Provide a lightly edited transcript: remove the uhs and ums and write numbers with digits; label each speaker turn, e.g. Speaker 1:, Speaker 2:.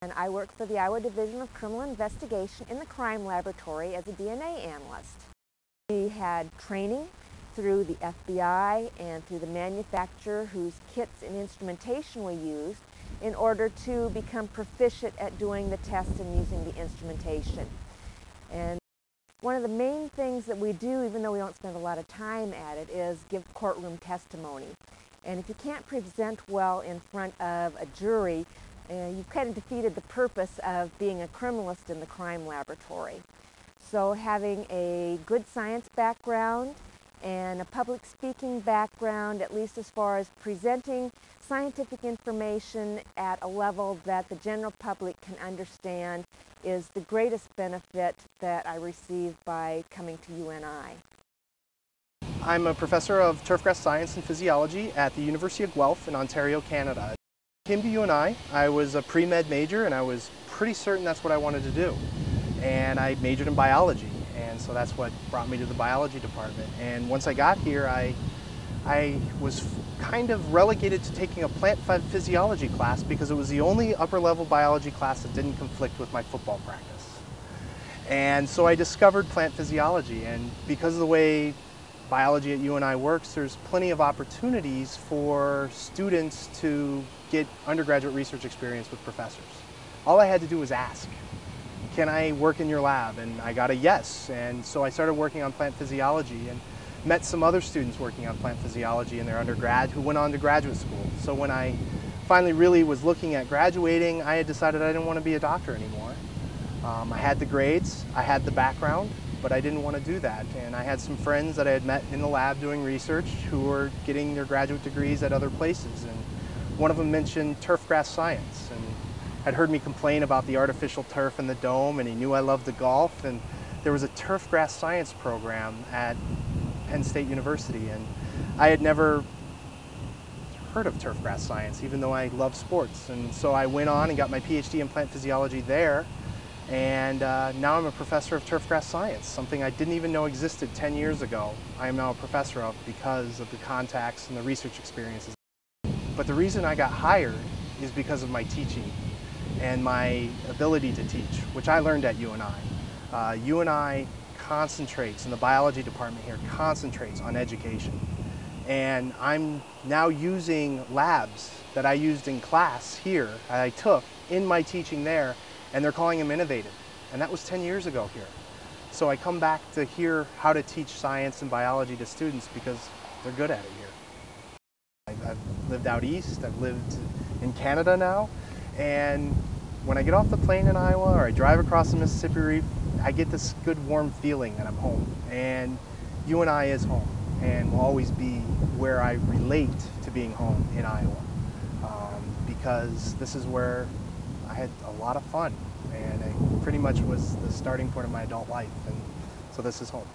Speaker 1: And I work for the Iowa Division of Criminal Investigation in the crime laboratory as a DNA analyst. We had training through the FBI and through the manufacturer whose kits and instrumentation we used in order to become proficient at doing the tests and using the instrumentation. And one of the main things that we do, even though we don't spend a lot of time at it, is give courtroom testimony. And if you can't present well in front of a jury, you've kind of defeated the purpose of being a criminalist in the crime laboratory. So having a good science background and a public speaking background, at least as far as presenting scientific information at a level that the general public can understand, is the greatest benefit that I received by coming to UNI.
Speaker 2: I'm a professor of turfgrass science and physiology at the University of Guelph in Ontario, Canada. I came to UNI, I was a pre-med major and I was pretty certain that's what I wanted to do. And I majored in biology, and so that's what brought me to the biology department. And once I got here, I was kind of relegated to taking a plant physiology class because it was the only upper level biology class that didn't conflict with my football practice. And so I discovered plant physiology, and because of the way biology at UNI works, there's plenty of opportunities for students to get undergraduate research experience with professors. All I had to do was ask, can I work in your lab? And I got a yes, and so I started working on plant physiology and met some other students working on plant physiology in their undergrad who went on to graduate school. So when I finally really was looking at graduating, I had decided I didn't want to be a doctor anymore. I had the grades, I had the background, but I didn't want to do that. And I had some friends that I had met in the lab doing research who were getting their graduate degrees at other places. And one of them mentioned turfgrass science and had heard me complain about the artificial turf in the dome, and he knew I loved the golf. And there was a turfgrass science program at Penn State University, and I had never heard of turfgrass science, even though I love sports. And so I went on and got my PhD in plant physiology there. And now I'm a professor of turfgrass science, something I didn't even know existed 10 years ago. I am now a professor of because of the contacts and the research experiences. But the reason I got hired is because of my teaching and my ability to teach, which I learned at UNI. UNI concentrates, and the biology department here concentrates on education. And I'm now using labs that I used in class here, that I took in my teaching there, and they're calling them innovative. And that was 10 years ago here. So I come back to hear how to teach science and biology to students because they're good at it here. I've lived out east, I've lived in Canada now, and when I get off the plane in Iowa or I drive across the Mississippi Reef, I get this good warm feeling that I'm home. And UNI is home and will always be where I relate to being home in Iowa, because this is where I had a lot of fun, and it pretty much was the starting point of my adult life, and so this is home.